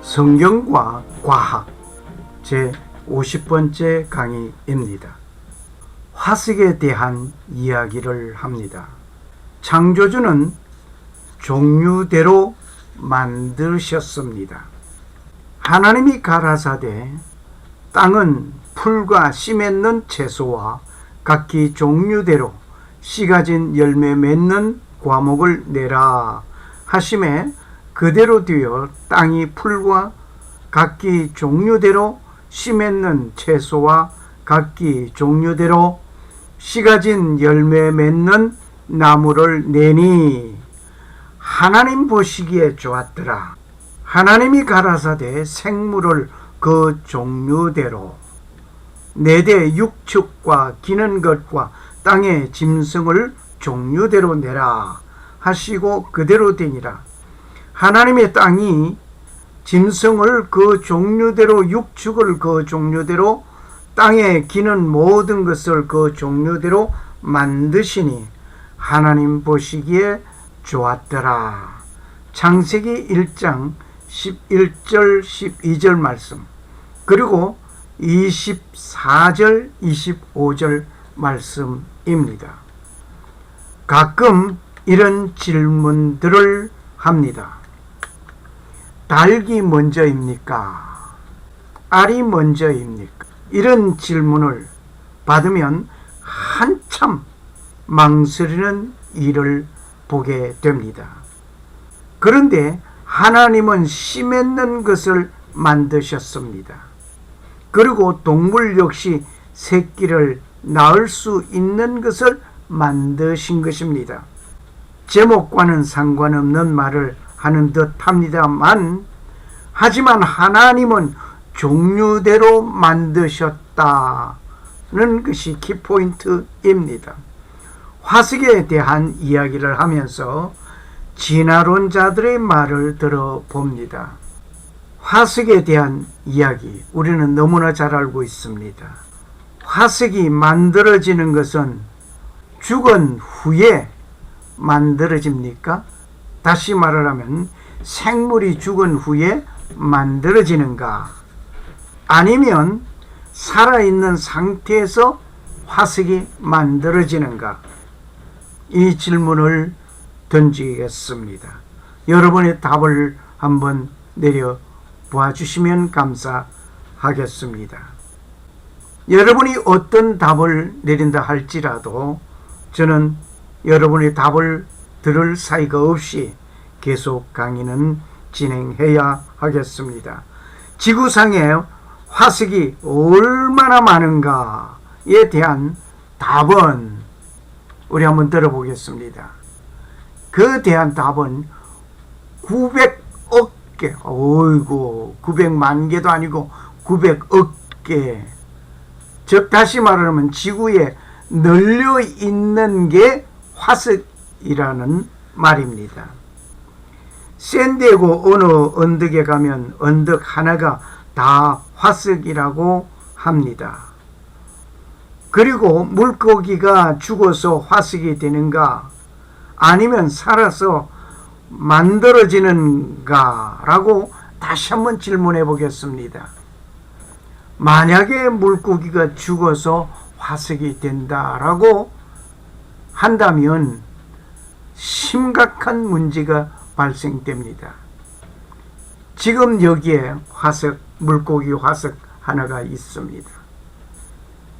성경과 과학 제 50번째 강의입니다. 화석에 대한 이야기를 합니다. 창조주는 종류대로 만드셨습니다. 하나님이 가라사대 땅은 풀과 씨 맺는 채소와 각기 종류대로 씨 가진 열매 맺는 과목을 내라 하심에 그대로 되어 땅이 풀과 각기 종류대로 씨 맺는 채소와 각기 종류대로 씨 가진 열매 맺는 나무를 내니 하나님 보시기에 좋았더라. 하나님이 가라사대 생물을 그 종류대로 내대 육축과 기는 것과 땅의 짐승을 종류대로 내라 하시고 그대로 되니라. 하나님의 땅이 짐승을 그 종류대로 육축을 그 종류대로 땅에 기는 모든 것을 그 종류대로 만드시니 하나님 보시기에 좋았더라. 창세기 1장 11절 12절 말씀 그리고 24절 25절 말씀입니다. 가끔 이런 질문들을 합니다. 닭이 먼저입니까? 알이 먼저입니까? 이런 질문을 받으면 한참 망설이는 일을 보게 됩니다. 그런데 하나님은 씨 맺는 것을 만드셨습니다. 그리고 동물 역시 새끼를 낳을 수 있는 것을 만드신 것입니다. 제목과는 상관없는 말을 하는 듯 합니다만, 하지만 하나님은 종류대로 만드셨다는 것이 키포인트입니다. 화석에 대한 이야기를 하면서 진화론자들의 말을 들어봅니다. 화석에 대한 이야기 우리는 너무나 잘 알고 있습니다. 화석이 만들어지는 것은 죽은 후에 만들어집니까? 다시 말을 하면 생물이 죽은 후에 만들어지는가? 아니면 살아있는 상태에서 화석이 만들어지는가? 이 질문을 던지겠습니다. 여러분의 답을 한번 내려보아 주시면 감사하겠습니다. 여러분이 어떤 답을 내린다 할지라도 저는 여러분의 답을 들을 사이가 없이 계속 강의는 진행해야 하겠습니다. 지구상에 화석이 얼마나 많은가에 대한 답은 우리 한번 들어보겠습니다. 그 대한 답은 900억 개, 어이구 900만 개도 아니고 900억 개. 즉 다시 말하면 지구에 널려 있는 게 화석이라는 말입니다. 샌디에고 어느 언덕에 가면 언덕 하나가 다 화석이라고 합니다. 그리고 물고기가 죽어서 화석이 되는가 아니면 살아서 만들어지는가 라고 다시 한번 질문해 보겠습니다. 만약에 물고기가 죽어서 화석이 된다라고 한다면 심각한 문제가 발생됩니다. 지금 여기에 물고기 화석 하나가 있습니다.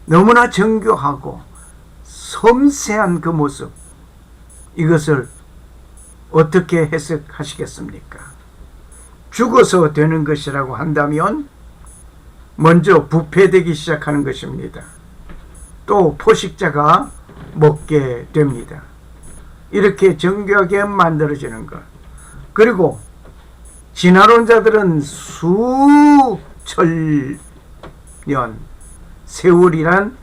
너무나 정교하고 섬세한 그 모습, 이것을 어떻게 해석하시겠습니까? 죽어서 되는 것이라고 한다면 먼저 부패되기 시작하는 것입니다. 또 포식자가 먹게 됩니다. 이렇게 정교하게 만들어지는 것. 그리고 진화론자들은 수천년 세월이란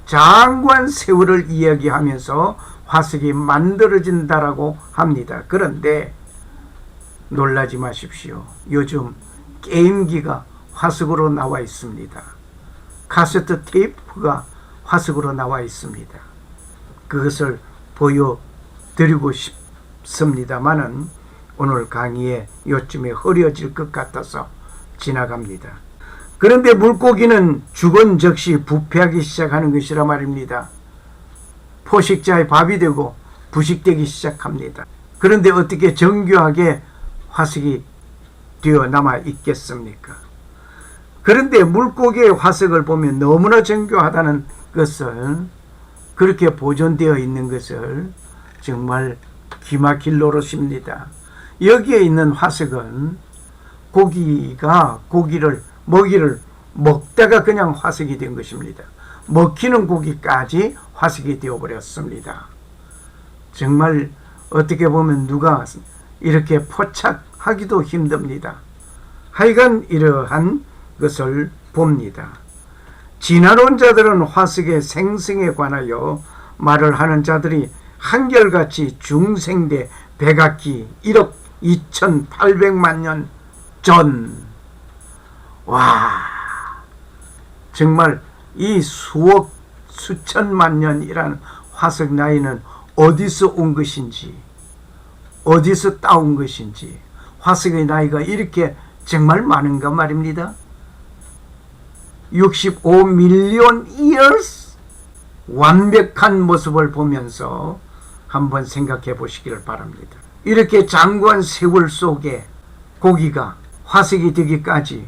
장관 세월을 이야기하면서 화석이 만들어진다라고 합니다. 그런데 놀라지 마십시오. 요즘 게임기가 화석으로 나와 있습니다. 카세트 테이프가 화석으로 나와 있습니다. 그것을 보여드리고 싶습니다만은 오늘 강의에 요쯤에 흐려질 것 같아서 지나갑니다. 그런데 물고기는 죽은 즉시 부패하기 시작하는 것이라 말입니다. 포식자의 밥이 되고 부식되기 시작합니다. 그런데 어떻게 정교하게 화석이 되어 남아 있겠습니까? 그런데 물고기의 화석을 보면 너무나 정교하다는 것을, 그렇게 보존되어 있는 것을 정말 기막힐 노릇입니다. 여기에 있는 화석은 고기가 먹이를 먹다가 그냥 화석이 된 것입니다. 먹히는 고기까지 화석이 되어버렸습니다. 정말 어떻게 보면 누가 이렇게 포착하기도 힘듭니다. 하여간 이러한 것을 봅니다. 진화론자들은 화석의 생성에 관하여 말을 하는 자들이 한결같이 중생대 백악기 1억 2800만 년 전, 와, 정말 이 수억 수천만 년이라는 화석 나이는 어디서 온 것인지, 어디서 따온 것인지, 화석의 나이가 이렇게 정말 많은가 말입니다. 65밀리언 years, 완벽한 모습을 보면서 한번 생각해 보시기를 바랍니다. 이렇게 장구한 세월 속에 고기가 화석이 되기까지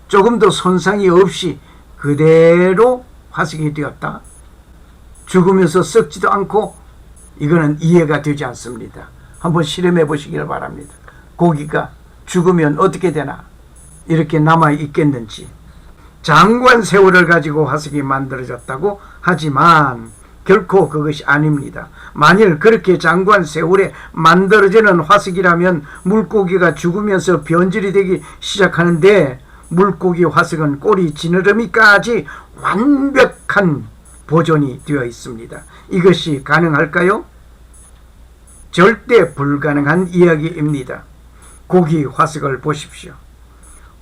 조금도 손상이 없이 그대로 화석이 되었다. 죽으면서 썩지도 않고, 이거는 이해가 되지 않습니다. 한번 실험해 보시기를 바랍니다. 고기가 죽으면 어떻게 되나, 이렇게 남아 있겠는지. 장구한 세월을 가지고 화석이 만들어졌다고 하지만 결코 그것이 아닙니다. 만일 그렇게 장구한 세월에 만들어지는 화석이라면 물고기가 죽으면서 변질이 되기 시작하는데, 물고기 화석은 꼬리 지느러미까지 완벽한 보존이 되어 있습니다. 이것이 가능할까요? 절대 불가능한 이야기입니다. 고기 화석을 보십시오.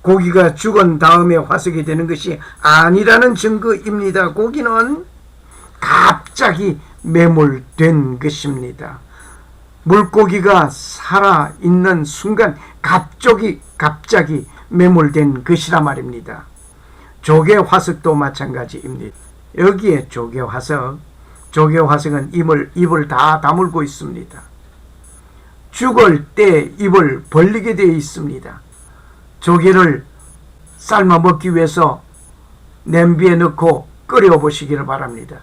고기가 죽은 다음에 화석이 되는 것이 아니라는 증거입니다. 고기는 갑자기 매몰된 것입니다. 물고기가 살아있는 순간 갑자기 매몰된 것이라 말입니다. 조개 화석도 마찬가지입니다. 여기에 조개 화석은 입을 다 다물고 있습니다. 죽을 때 입을 벌리게 되어 있습니다. 조개를 삶아 먹기 위해서 냄비에 넣고 끓여 보시기를 바랍니다.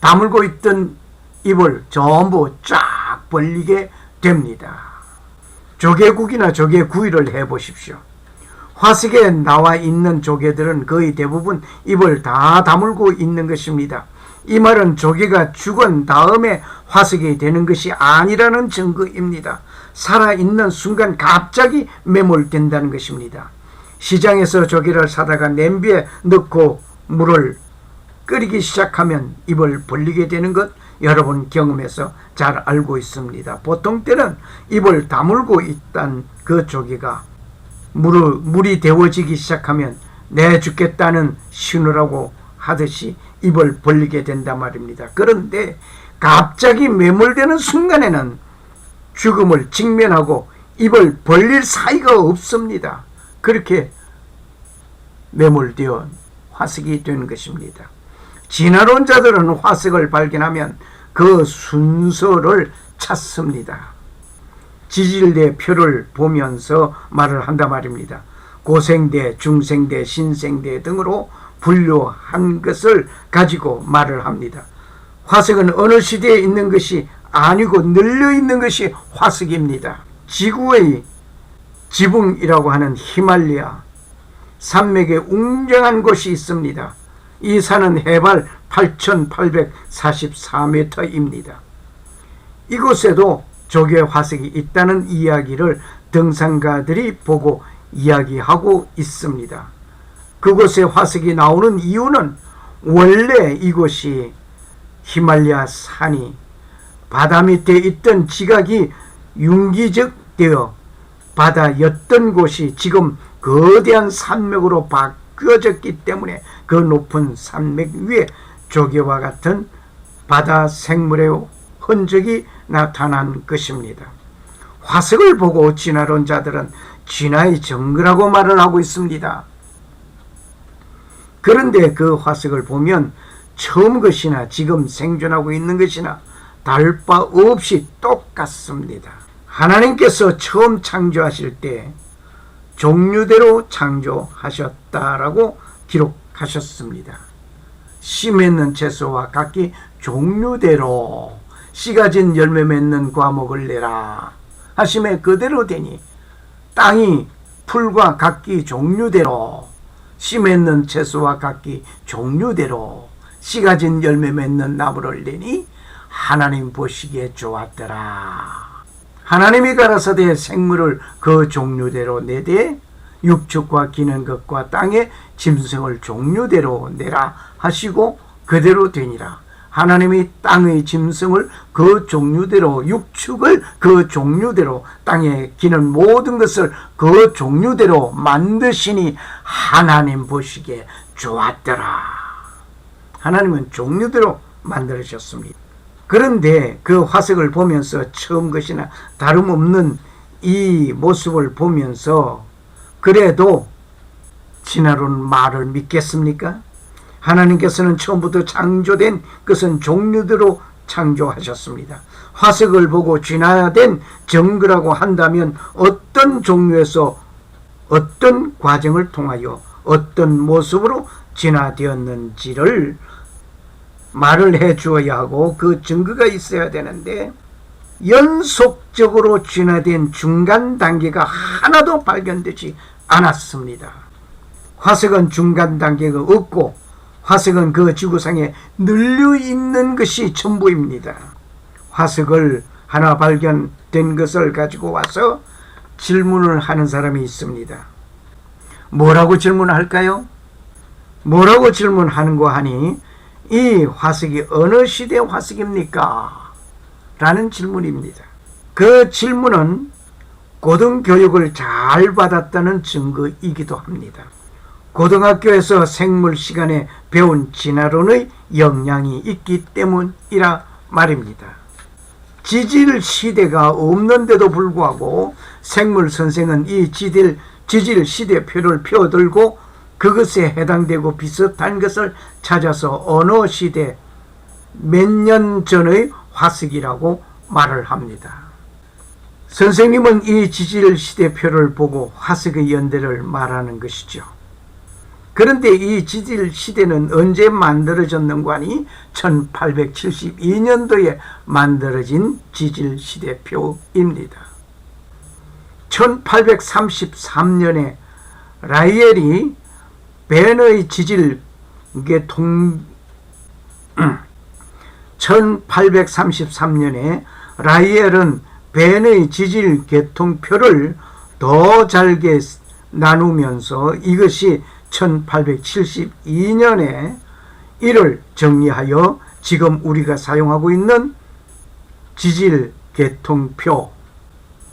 다물고 있던 입을 전부 쫙 벌리게 됩니다. 조개국이나 조개구이를 해 보십시오. 화석에 나와 있는 조개들은 거의 대부분 입을 다 다물고 있는 것입니다. 이 말은 조개가 죽은 다음에 화석이 되는 것이 아니라는 증거입니다. 살아있는 순간 갑자기 매몰된다는 것입니다. 시장에서 조개를 사다가 냄비에 넣고 물을 끓이기 시작하면 입을 벌리게 되는 것 여러분 경험해서 잘 알고 있습니다. 보통 때는 입을 다물고 있던 그 조개가 물이 데워지기 시작하면 내 죽겠다는 신호라고 하듯이 입을 벌리게 된단 말입니다. 그런데 갑자기 매몰되는 순간에는 죽음을 직면하고 입을 벌릴 사이가 없습니다. 그렇게 매몰되어 화석이 되는 것입니다. 진화론자들은 화석을 발견하면 그 순서를 찾습니다. 지질대 표를 보면서 말을 한단 말입니다. 고생대, 중생대, 신생대 등으로 분류한 것을 가지고 말을 합니다. 화석은 어느 시대에 있는 것이 아니고 널려 있는 것이 화석입니다. 지구의 지붕이라고 하는 히말라야 산맥에 웅장한 곳이 있습니다. 이 산은 해발 8,844m입니다. 이곳에도 조개 화석이 있다는 이야기를 등산가들이 보고 이야기하고 있습니다. 그곳에 화석이 나오는 이유는 원래 이곳이 히말라야 산이 바다 밑에 있던 지각이 융기적되어 바다였던 곳이 지금 거대한 산맥으로 바뀌어졌기 때문에 그 높은 산맥 위에 조개와 같은 바다 생물의 흔적이 나타난 것입니다. 화석을 보고 진화론자들은 진화의 정거라고 말을 하고 있습니다. 그런데 그 화석을 보면 처음 것이나 지금 생존하고 있는 것이나 다를 바 없이 똑같습니다. 하나님께서 처음 창조하실 때 종류대로 창조하셨다라고 기록하셨습니다. 씨 맺는 채소와 각기 종류대로 씨가 진 열매 맺는 과목을 내라 하심에 그대로 되니 땅이 풀과 각기 종류대로 씨 맺는 채소와 각기 종류대로 씨가 진 열매 맺는 나무를 내니 하나님 보시기에 좋았더라. 하나님이 가라사대 생물을 그 종류대로 내되 육축과 기는 것과 땅의 짐승을 종류대로 내라 하시고 그대로 되니라. 하나님이 땅의 짐승을 그 종류대로, 육축을 그 종류대로, 땅에 기는 모든 것을 그 종류대로 만드시니 하나님 보시기에 좋았더라. 하나님은 종류대로 만들으셨습니다. 그런데 그 화석을 보면서 처음 것이나 다름없는 이 모습을 보면서 그래도 진화론 말을 믿겠습니까? 하나님께서는 처음부터 창조된 것은 종류대로 창조하셨습니다. 화석을 보고 진화된 정거라고 한다면 어떤 종류에서 어떤 과정을 통하여 어떤 모습으로 진화되었는지를 말을 해 주어야 하고 그 증거가 있어야 되는데 연속적으로 진화된 중간 단계가 하나도 발견되지 않았습니다. 화석은 중간 단계가 없고 화석은 그 지구상에 널려 있는 것이 전부입니다. 화석을 하나 발견된 것을 가지고 와서 질문을 하는 사람이 있습니다. 뭐라고 질문할까요? 뭐라고 질문하는고 하니 이 화석이 어느 시대 화석입니까? 라는 질문입니다. 그 질문은 고등교육을 잘 받았다는 증거이기도 합니다. 고등학교에서 생물 시간에 배운 진화론의 영향이 있기 때문이라 말입니다. 지질 시대가 없는데도 불구하고 생물 선생은 이 지질 시대표를 펴들고 그것에 해당되고 비슷한 것을 찾아서 어느 시대 몇 년 전의 화석이라고 말을 합니다. 선생님은 이 지질 시대표를 보고 화석의 연대를 말하는 것이죠. 그런데 이 지질 시대는 언제 만들어졌는가 하니 1872년도에 만들어진 지질 시대표입니다. 1833년에 라이엘이 벤의 지질 1833년에 라이엘은 벤의 지질 계통표를 더 잘게 나누면서 이것이 1872년에 이를 정리하여 지금 우리가 사용하고 있는 지질 계통표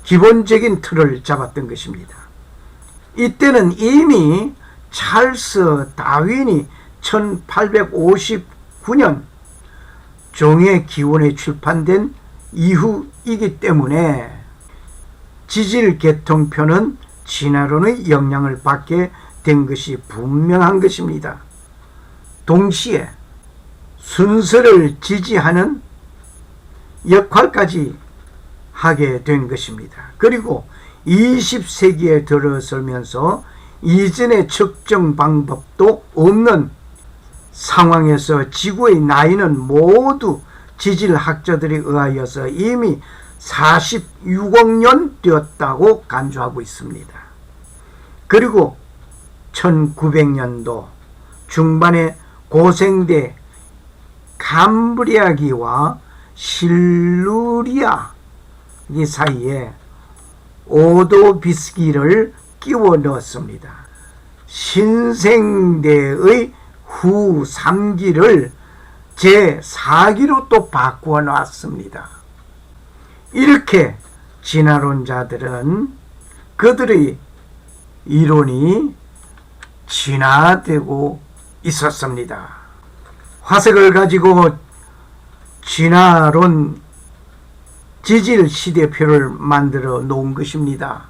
기본적인 틀을 잡았던 것입니다. 이때는 이미 찰스 다윈이 1859년 종의 기원에 출판된 이후이기 때문에 지질 계통표는 진화론의 영향을 받게 된 것이 분명한 것입니다. 동시에 순서를 지지하는 역할까지 하게 된 것입니다. 그리고 20세기에 들어서면서 이전의 측정 방법도 없는 상황에서 지구의 나이는 모두 지질학자들에 의하여서 이미 46억 년 되었다고 간주하고 있습니다. 그리고 1900년도 중반에 고생대 감브리아기와 실루리아 이 사이에 오도비스기를 끼워 넣었습니다. 신생대의 후 3기를 제4기로 또 바꾸어 놨습니다. 이렇게 진화론자들은 그들의 이론이 진화되고 있었습니다. 화석을 가지고 진화론 지질 시대표를 만들어 놓은 것입니다.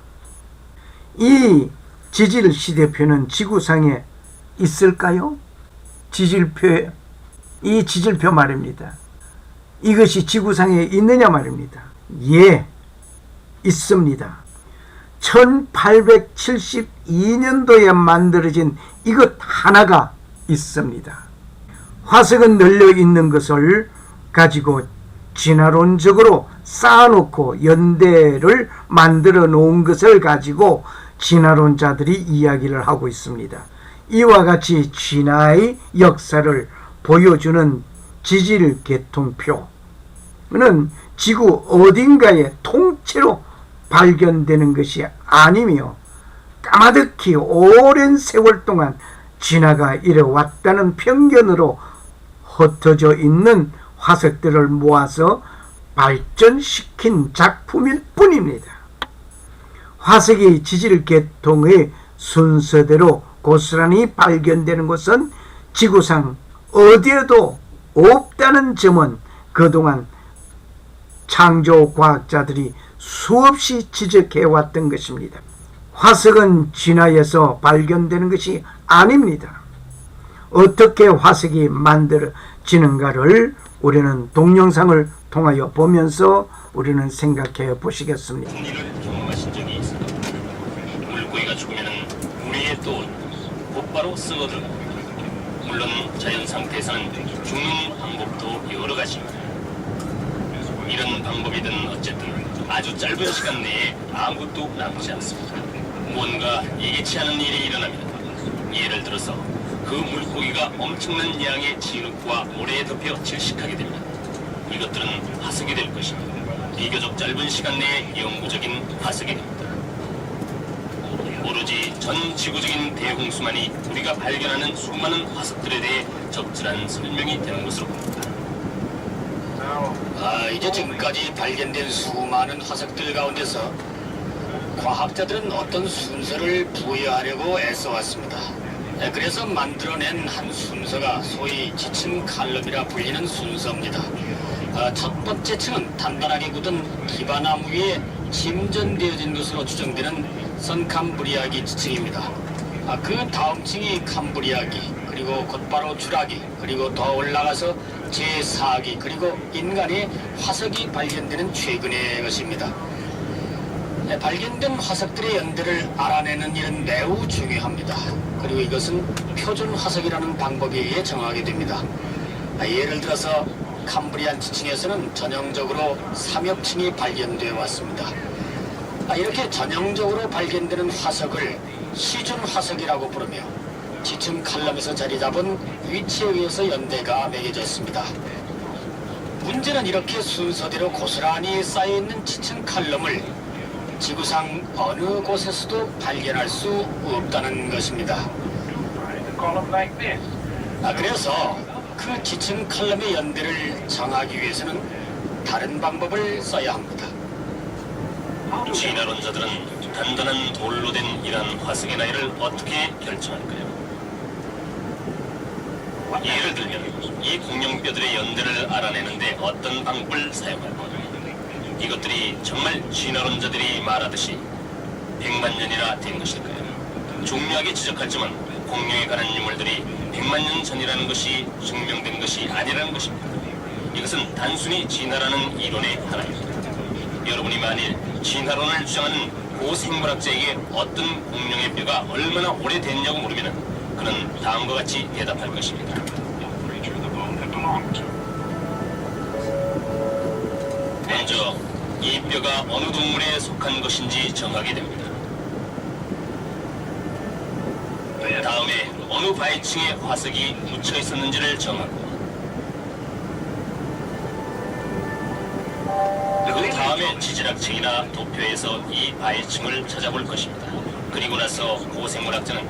이 지질 시대표는 지구상에 있을까요? 이 지질표 말입니다. 이것이 지구상에 있느냐 말입니다. 예, 있습니다. 1872년도에 만들어진 이것 하나가 있습니다. 화석은 널려 있는 것을 가지고 진화론적으로 쌓아놓고 연대를 만들어 놓은 것을 가지고 진화론자들이 이야기를 하고 있습니다. 이와 같이 진화의 역사를 보여주는 지질 계통표는 지구 어딘가에 통째로 발견되는 것이 아니며 까마득히 오랜 세월 동안 진화가 이뤄왔다는 편견으로 흩어져 있는 화석들을 모아서 발전시킨 작품일 뿐입니다. 화석의 지질 계통의 순서대로 고스란히 발견되는 것은 지구상 어디에도 없다는 점은 그동안 창조과학자들이 수없이 지적해왔던 것입니다. 화석은 진화에서 발견되는 것이 아닙니다. 어떻게 화석이 만들어지는가를 우리는 동영상을 통하여 보면서 우리는 생각해 보시겠습니다. 경험하신 적이 있어. 물고기가 죽으면 우리의 또 곧바로 썩어들어갑니다. 물론 자연 상태에서는 죽는 방법도 여러 가지입니다. 이런 방법이든 어쨌든 아주 짧은 시간 내에 아무것도 남지 않습니다. 뭔가 예기치 않은 일이 일어나면 예를 들어서 그 물고기가 엄청난 양의 진흙과 모래에 덮여 질식하게 됩니다. 이것들은 화석이 될 것입니다. 비교적 짧은 시간 내에 영구적인 화석이 됩니다. 오로지 전 지구적인 대홍수만이 우리가 발견하는 수많은 화석들에 대해 적절한 설명이 되는 것으로 봅니다. 이제 지금까지 발견된 수많은 화석들 가운데서 과학자들은 어떤 순서를 부여하려고 애써왔습니다. 그래서 만들어낸 한 순서가 소위 지층 칼럼이라 불리는 순서입니다. 첫 번째 층은 단단하게 굳은 기바나무 위에 침전되어진 것으로 추정되는 선캄브리아기 지층입니다. 그 다음 층이 캄브리아기, 그리고 곧바로 주라기, 그리고 더 올라가서 제4기, 그리고 인간의 화석이 발견되는 최근의 것입니다. 발견된 화석들의 연대를 알아내는 일은 매우 중요합니다. 그리고 이것은 표준 화석이라는 방법에 의해 정하게 됩니다. 예를 들어서 캄브리안 지층에서는 전형적으로 삼엽층이 발견되어 왔습니다. 이렇게 전형적으로 발견되는 화석을 시준 화석이라고 부르며 지층 칼럼에서 자리 잡은 위치에 의해서 연대가 매겨졌습니다. 문제는 이렇게 순서대로 고스란히 쌓여있는 지층 칼럼을 지구상 어느 곳에서도 발견할 수 없다는 것입니다. 그래서 그 지층 칼럼의 연대를 정하기 위해서는 다른 방법을 써야 합니다. 진화론자들은 단단한 돌로 된 이러한 화석의 나이를 어떻게 결정할까요? 예를 들면 이 공룡뼈들의 연대를 알아내는데 어떤 방법을 사용할까요? 이것들이 정말 진화론자들이 말하듯이 100만 년이나 된 것일까요? 중요하게 지적하지만 공룡에 관한 유물들이 100만 년 전이라는 것이 증명된 것이 아니라는 것입니다. 이것은 단순히 진화라는 이론의 하나입니다. 여러분이 만일 진화론을 주장하는 고생물학자에게 어떤 공룡의 뼈가 얼마나 오래됐냐고 물으면 그는 다음과 같이 대답할 것입니다. 먼저 이 뼈가 어느 동물에 속한 것인지 정하게 됩니다. 다음에 어느 바위층에 화석이 묻혀 있었는지를 정하고, 그 다음에 지질학층이나 도표에서 이 바위층을 찾아볼 것입니다. 그리고 나서 고생물학자는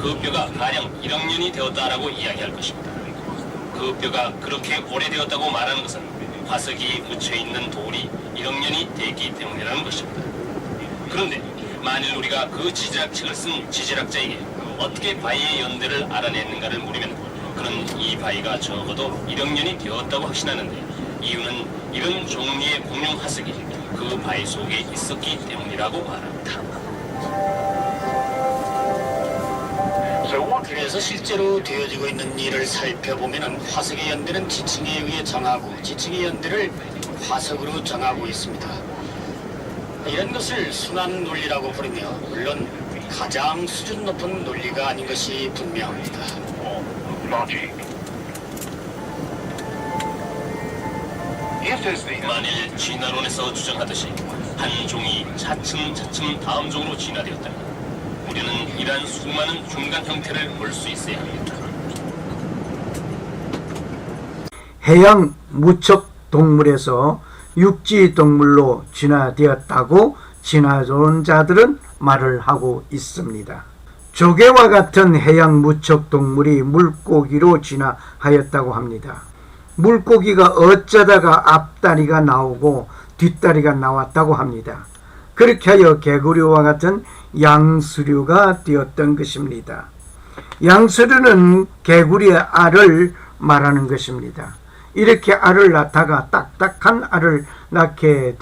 그 뼈가 가령 1억 년이 되었다라고 이야기할 것입니다. 그 뼈가 그렇게 오래되었다고 말하는 것은 화석이 묻혀있는 돌이 1억 년이 됐기 때문이라는 것입니다. 그런데 만일 우리가 그 지질학책을 쓴 지질학자에게 어떻게 바위의 연대를 알아냈는가를 물으면 그는 이 바위가 적어도 1억 년이 되었다고 확신하는데, 이유는 이런 종류의 공룡 화석이 그 바위 속에 있었기 때문이라고 말합니다. 그래서 실제로 되어지고 있는 일을 살펴보면 화석의 연대는 지층에 의해 정하고 지층의 연대를 화석으로 정하고 있습니다. 이런 것을 순환 논리라고 부르며 물론 가장 수준 높은 논리가 아닌 것이 분명합니다. 만일 진화론에서 주장하듯이 한 종이 차츰차츰 다음 종으로 진화되었다면 우리는 이러한 수많은 중간 형태를 볼 수 있어야 합니다. 해양 무척 동물에서 육지 동물로 진화되었다고 진화론자들은 말을 하고 있습니다. 조개와 같은 해양 무척 동물이 물고기로 진화하였다고 합니다. 물고기가 어쩌다가 앞다리가 나오고 뒷다리가 나왔다고 합니다. 그렇게 하여 개구리와 같은 양수류가 되었던 것입니다. 양수류는 개구리의 알을 말하는 것입니다. 이렇게 알을 낳다가 딱딱한 알을 낳게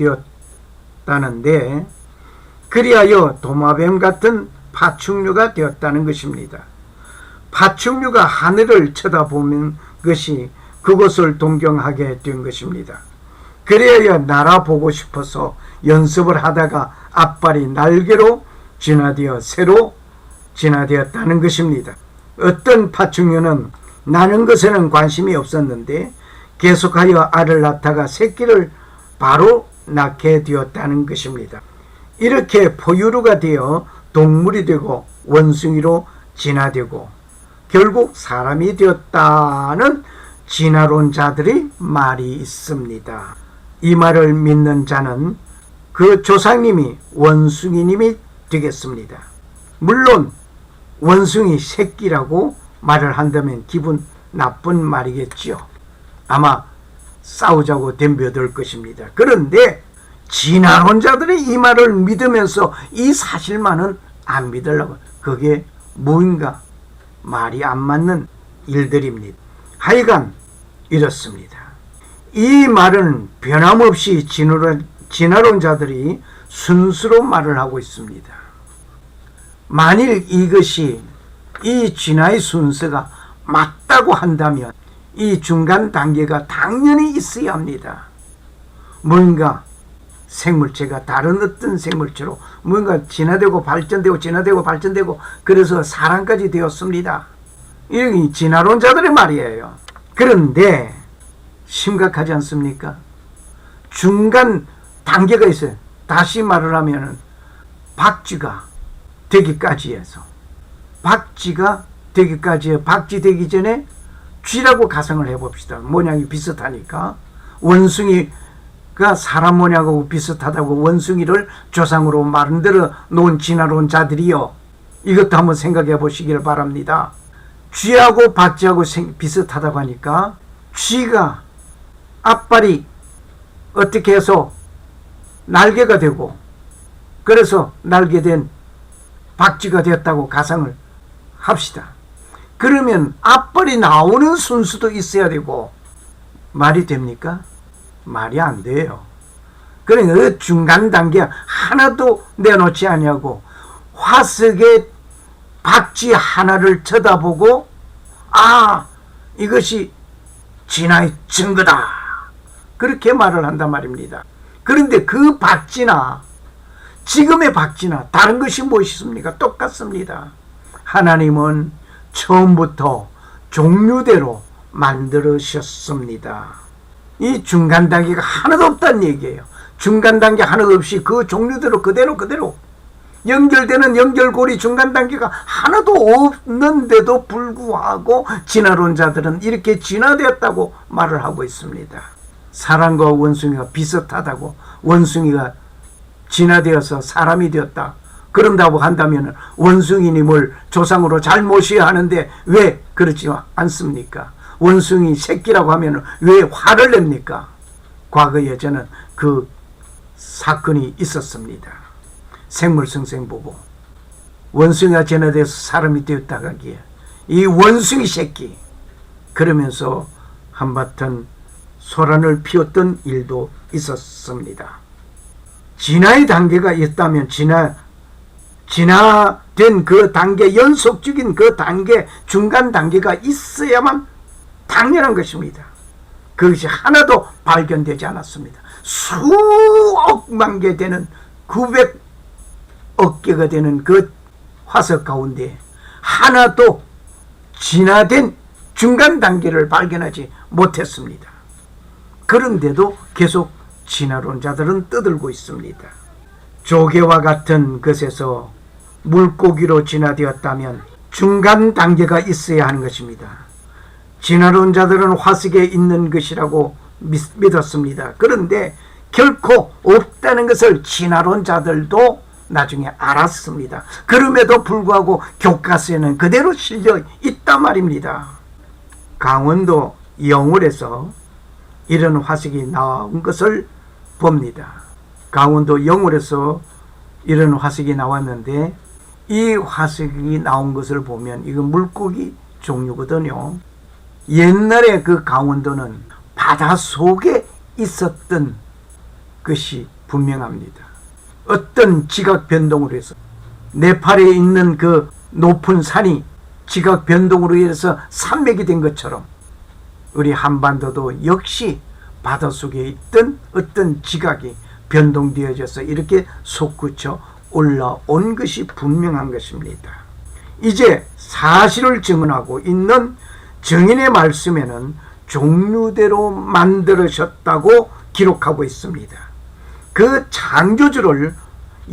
되었다는데 그리하여 도마뱀 같은 파충류가 되었다는 것입니다. 파충류가 하늘을 쳐다보는 것이 그것을 동경하게 된 것입니다. 그래야 날아보고 싶어서 연습을 하다가 앞발이 날개로 진화되어 새로 진화되었다는 것입니다. 어떤 파충류는 나는 것에는 관심이 없었는데 계속하여 알을 낳다가 새끼를 바로 낳게 되었다는 것입니다. 이렇게 포유류가 되어 동물이 되고 원숭이로 진화되고 결국 사람이 되었다는 진화론자들의 말이 있습니다. 이 말을 믿는 자는 그 조상님이 원숭이님이 되겠습니다. 물론 원숭이 새끼라고 말을 한다면 기분 나쁜 말이겠지요. 아마 싸우자고 덤벼들 것입니다. 그런데 진화론자들의 이 말을 믿으면서 이 사실만은 안 믿으려고, 그게 뭔가 말이 안 맞는 일들입니다. 하여간 이렇습니다. 이 말은 변함없이 진화론자들이 순수로 말을 하고 있습니다. 만일 이것이 이 진화의 순서가 맞다고 한다면 이 중간 단계가 당연히 있어야 합니다. 뭔가 생물체가 다른 어떤 생물체로 뭔가 진화되고 발전되고 진화되고 발전되고 그래서 사람까지 되었습니다. 이게 진화론자들의 말이에요. 그런데 심각하지 않습니까? 중간 단계가 있어요. 다시 말을 하면은 박쥐가 되기까지 해서 박쥐가 되기까지 박쥐 되기 전에 쥐라고 가상을 해봅시다. 모양이 비슷하니까 원숭이가 사람 모양하고 비슷하다고 원숭이를 조상으로 만들어 놓은 진화론자들이요. 이것도 한번 생각해 보시길 바랍니다. 쥐하고 박쥐하고 비슷하다고 하니까 쥐가 앞발이 어떻게 해서 날개가 되고 그래서 날개된 박쥐가 되었다고 가상을 합시다. 그러면 앞발이 나오는 순수도 있어야 되고 말이 됩니까? 말이 안 돼요. 그러니까 그 중간 단계 하나도 내놓지 아니하고 화석의 박쥐 하나를 쳐다보고 이것이 진화의 증거다 그렇게 말을 한단 말입니다. 그런데 그 박쥐나 지금의 박쥐나 다른 것이 무엇이십니까? 똑같습니다. 하나님은 처음부터 종류대로 만들으셨습니다. 이 중간 단계가 하나도 없다는 얘기예요. 중간 단계 하나도 없이 그 종류대로 그대로 연결되는 연결고리 중간 단계가 하나도 없는데도 불구하고 진화론자들은 이렇게 진화되었다고 말을 하고 있습니다. 사람과 원숭이가 비슷하다고, 원숭이가 진화되어서 사람이 되었다 그런다고 한다면 원숭이님을 조상으로 잘 모셔야 하는데 왜 그렇지 않습니까? 원숭이 새끼라고 하면 왜 화를 냅니까? 과거에 저는 그 사건이 있었습니다. 생물성생 보고 원숭이가 진화돼서 사람이 되었다고 하기에 이 원숭이 새끼 그러면서 한바탕 소란을 피웠던 일도 있었습니다. 진화의 단계가 있다면 진화 진화된 그 단계, 연속적인 그 단계, 중간 단계가 있어야만 당연한 것입니다. 그것이 하나도 발견되지 않았습니다. 수억만 개 되는 900억 개가 되는 그 화석 가운데 하나도 진화된 중간 단계를 발견하지 못했습니다. 그런데도 계속 진화론자들은 떠들고 있습니다. 조개와 같은 것에서 물고기로 진화되었다면 중간 단계가 있어야 하는 것입니다. 진화론자들은 화석에 있는 것이라고 믿었습니다. 그런데 결코 없다는 것을 진화론자들도 나중에 알았습니다. 그럼에도 불구하고 교과서에는 그대로 실려 있단 말입니다. 강원도 영월에서 이런 화석이 나온 것을 봅니다. 강원도 영월에서 이런 화석이 나왔는데 이 화석이 나온 것을 보면 이건 물고기 종류거든요. 옛날에 그 강원도는 바다 속에 있었던 것이 분명합니다. 어떤 지각 변동으로 해서 네팔에 있는 그 높은 산이 지각 변동으로 인해서 산맥이 된 것처럼 우리 한반도도 역시 바닷속에 있던 어떤 지각이 변동되어져서 이렇게 솟구쳐 올라온 것이 분명한 것입니다. 이제 사실을 증언하고 있는 증인의 말씀에는 종류대로 만들으셨다고 기록하고 있습니다. 그 창조주를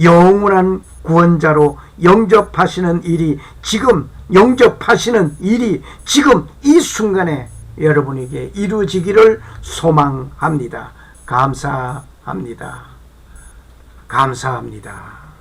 영원한 구원자로 영접하시는 일이 지금 이 순간에 여러분에게 이루어지기를 소망합니다. 감사합니다. 감사합니다.